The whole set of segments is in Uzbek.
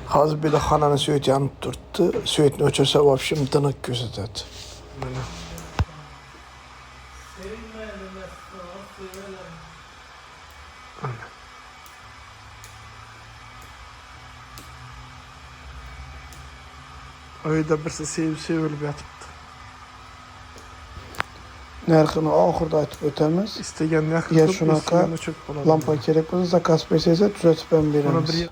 Hazır bir de xananın söğüt yanıp durdu. Söğütünü öçürse vapşim tınık gözüdedi. Mana. Ayda birisi sevilip yatıptı. Narxını ahırda aytıp ötemiz. İstegen narxını Ya şunaqa lampa kerak bo'lsa zakaz bersangiz tuzatib ham beramiz.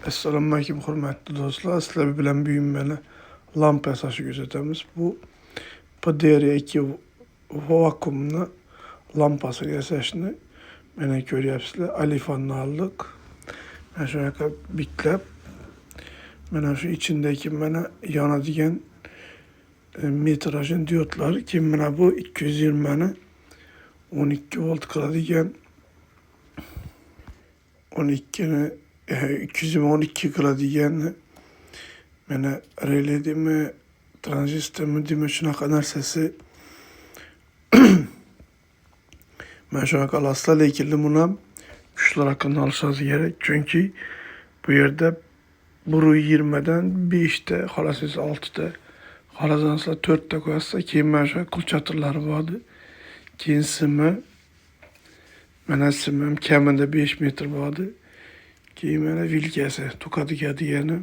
Assalomu alaykum hurmatli do'stlar. Sizlar bilan bugun mana lampa yasashni ko'rsatamiz. Bu Poderiya 2 vakuumni lampasini yasashni mana ko'ryapsizlar. Alifanni oldik. Mana shunaqa biklab mana shu ichindagi mana yonadigan metrajli diodlar. Keyin mana bu 220 ni 12 volt qiladigan 12 ni 212 qiladigan mana relay demi, tranzistormi demi shunaqa narsasi. Mana shunaqa olasizlar, lekin buni ham kuchliroqini olishingiz kerak. Chunki bu yerda 120 dan 5 ta, xolasiz 6 ta, xolasansizlar 4 ta qo'yasizlar. Keyin mana shu qulchatirlari bor. Keyin simi, mana simi ham kamida 5 metr bor. Keyin mana vilkasi, to'qadigan degani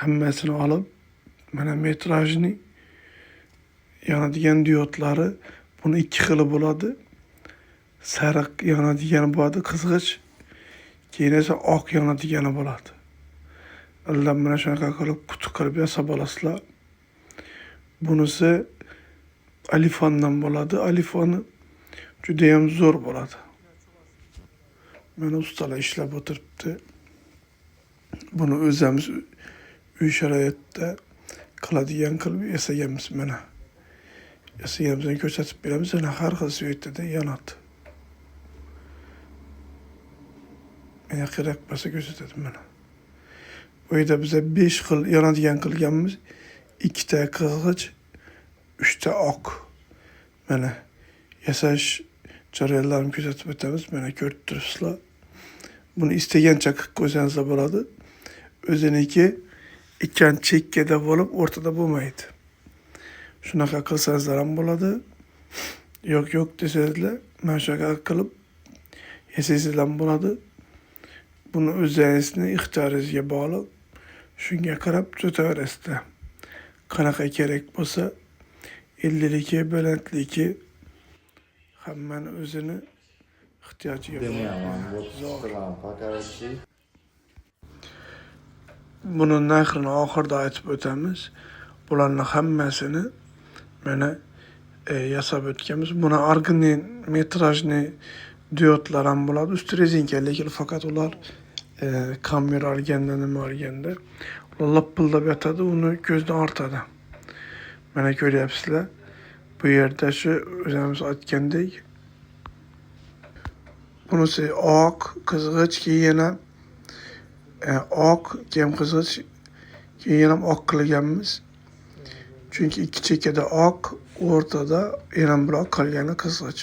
hammasini olib, mana metrajni yonadigan diodlari buni ikki xili bo'ladi. Sariq yonadigani bo'ladi, qizg'ich. Keyin esa oq yonadigani bo'ladi. Ular mana shunaqa qilib quti qilib yasab olasizlar. Bunisi alifondan bo'ladi. Alifoni juda ham zo'r bo'ladi. Mana ustalar ishlab o'tiribdi. Buni o'zimiz uy sharoitida qiladigan qilib yasaganmiz mana. Yasaganimizni ko'rsatib beramiz. Yana har xil svetida yonadi. Mana kerak bo'lsa ko'rsatadim mana. Bu yerda biz 5 xil yonadigan qilganmiz. 2 ta qizg'ich, 3 ta oq. Mana yasash jarayonlarini ko'rsatib o'tamiz. Mana ko'rib turibsizlar. Buni istagancha qilib qo'ysangiz bo'ladi. O'ziniki ikkan chekkada bo'lib, o'rtada bo'lmaydi. Shunaqa qilsangizlar ham bo'ladi. Yo'q desangizlar, mana shunaqa qilib yasangizlar ham bo'ladi. Buni o'zingizning ixtiyoringizga bog'liq. Shunga qarab tutaverasizlar. Qanaqa kerak bo'lsa, 50ligi, balandligi hammani o'zini ihtiyojiga bog'liq. Buni narxini oxirida aytib o'tamiz. Bularning hammasini mana yasab o'tganmiz. Buni arginin metrajli diodlar ham bo'ladi. Usti rezinka, lekin faqat ular kamera olganda, nima olganda ular lapillab yotadi, uni ko'zdan ortadi. Mana ko'ryapsizlar. Bu yerda shu o'zimiz aytgandek bunisi oq, qizg'ich, keyin ham oq, keyin qizg'ich, keyin ham oq qilganmiz. Chunki ikki chekkada oq, o'rtada yana bir oq, qolgani qizg'ich.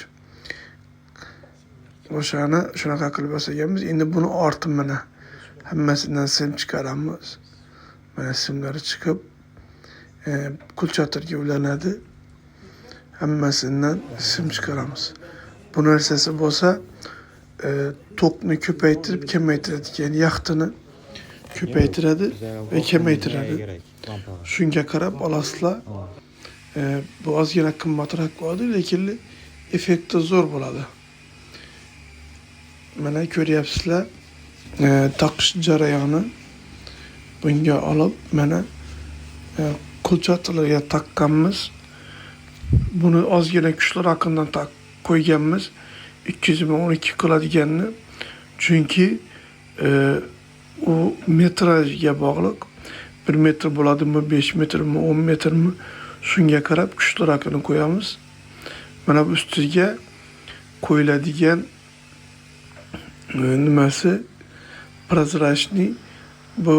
O'shani shunaqa qilib yasaganmiz. Endi buni ortimini hammasidan sim chiqaramiz. Mana simlari chiqib qulchatirga ulanadi. Hammasidan sim chiqaramiz. Bu narsasi bo'lsa tokni ko'paytirib kamaytiradigan, yaxtini ko'paytiradi va kamaytiradi. Shunga qarab olasizlar. Bu ozgina qimmatroq bo'ladi, lekin effekti zo'r bo'ladi. Mana ko'ryapsizlar, taqish jarayoni. Bunga olib mana qulchatirlarga taqqanmiz. Buni ozgina kuchliroqdan qo'yganmiz. 212 qiladiganni. Chunki u metrajga bog'liq. 1 metr bo'ladimi, 5 metrmi, 10 metrmi, shunga qarab kuchliroqini qo'yamiz. Mana bu ustiga qo'yiladigan nimasi prozrachniy, bu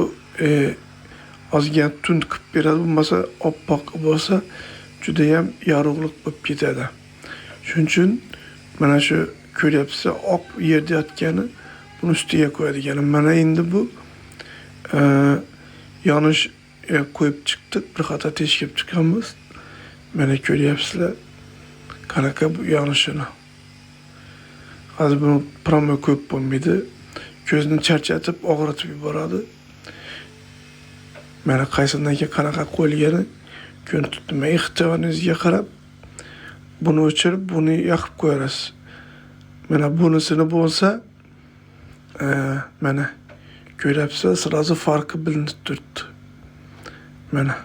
ozgina tund qilib beradi. Bo'lmasa oppoq bo'lsa juda ham yorug'liq bo'lib ketadi. Shuning uchun mana shu ko'ryapsizlar, oq yerda yotgani buni ustiga qo'yadigan. Mana endi bu yanlış koyup çıktık. Bir hata teşkip çıkanımız. Beni görüyorsunuzlar. Kanaka bu yanlışını. Az bunu pramı koyup bulmaydı. Gözünü çerçeletip ağrıtıp yuboradı. Meni qaysindagi qanaqa qo'yilgani ko'rinib turibdi. Men ixtiyoringizga qarab buni o'chirib, buni yoqib qo'yasiz. Mana bunisini bo'lsa, mana ko'ryapsiz, sразу farqi bilinib turibdi. Mana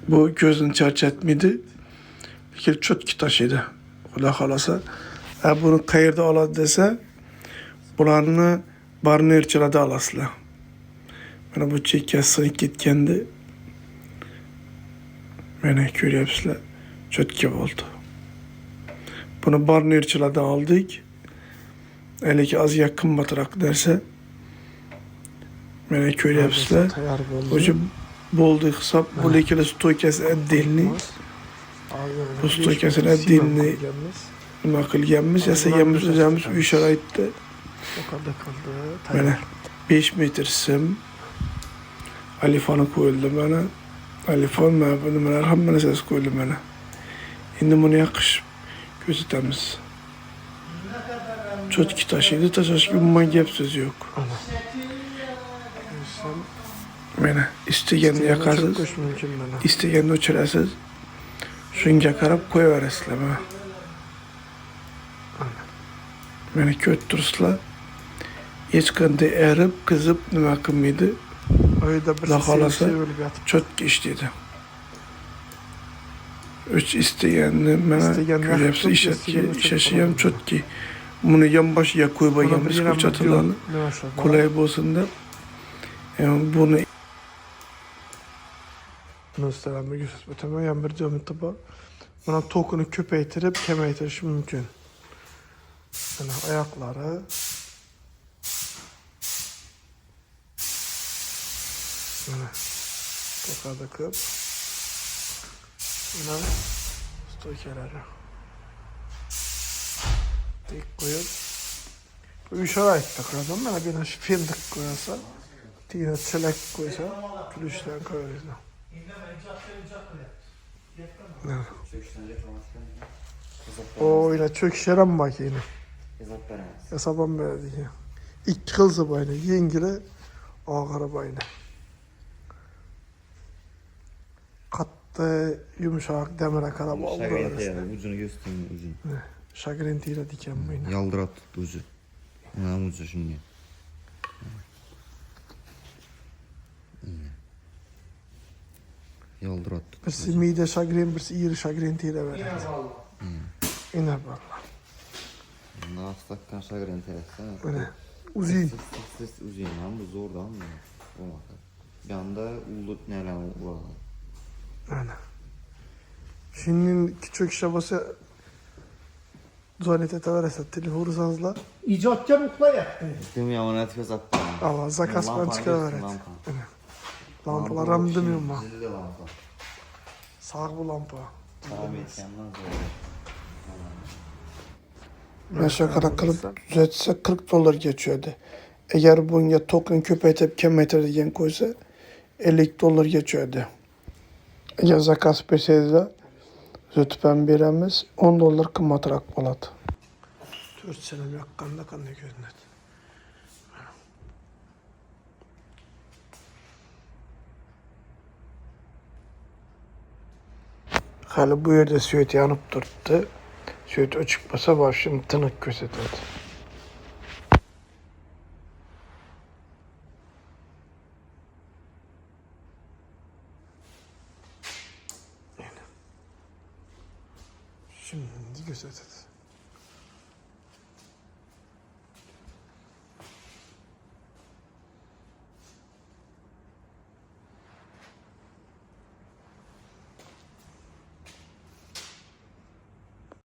bu ko'zni charchatmaydi, lekin cho'tki tashiydi. Xudo xolasa, buni qayerda oladi desa, bularni barnerchilarda olasizlar. Mana bu chekkasi sinib ketganda, mana ko'ryapsizlar, cho'tki bo'ldi. Buni barnerchilardan oldik. Lekin ozga qimmatroq narsa. Mana ko'ryapsizlar. O'sha bo'ldi hisob. Bu lekin stoykasi отдельный. Bu stoykasini отдельный nima qilganmiz, yasaganmiz o'zimiz uy sharoitida. Mana 5 metr sim. Alifoni qo'yildi mana. Alifon mana bu nimalar hamma narsasi qo'yildi mana. Endi buni yoqish ko'rsatamiz. Cho'tki tashiydi, tashlashga umuman gap so'z yo'q. Mana istaganni yoqasiz, istaganni o'chirasiz. Shunga qarab qo'yaverasizlar mana. Mana ko'rib turibsizlar. Hech qanday erib, qizib nima qilmaydi. Oyda bir xolasa cho'tki ishlaydi. Uch istaganni mana ko'ryapsiz, ishashi ham cho'tki. Buni yonboshiga qo'yib olganmiz ko'chatlarni qulay bo'lsin deb. Buni Nostalmi gösterip ötemeyen bir geometri bor. Buna tokunu köpeytirip kemaytirish mümkün. Mana ayakları. Mana tokadıkıp. Mana stoykaları. Tek koyup. Bu şarayette koyalım. Mana bir fındık koyarsa. Tine çelek koysa. Külüşten koyarız. O yine çöküşeren bak yine. Hesabam verdi ya. İki kılsı bayna. Yengile ağırı bayna. Katı yumuşak demire karaba aldı arasında. Ucunu göstereyim ucunu. Şagrintiyle diken bayna. Yaldırat tuttu ucu. Yani ucu şimdi. Yaldırat tuttu. Birisi mide şagrin, birisi iri şagrintiyle verir. İner valla. Nasıl takkan şagır enteresan. Böyle uzun. Ses uzun lan bu zor da mı? Olmadı. Bir anda ulut neler uladı. Aynen. Şimdi küçük şabası zanete verirse telefonu sazla. İcatkar okula yaptı. Değil mi ya ona nefes attı. Allah zakas ben çıkarıverir. Lampalar hem demiyorum ben. Zilli lampa. Sağ bu lampa. Tamam etkenler zor. Aşağı kadar kılıp düzeltse $40 geçiyordu. Eğer bunga token köpeytip kemetre degan koysa $50 geçiyordu. Eğer zakas berseniz zötüpen beremiz $10 qimmatroq bo'ladi. 4 sene yoqqanda qanday ko'rinadi? Hali bu yerda svet yanib turibdi. Svet o'chib bo'lsa, boshim tiniq ko'rsatadi. Şimdi gösterdi.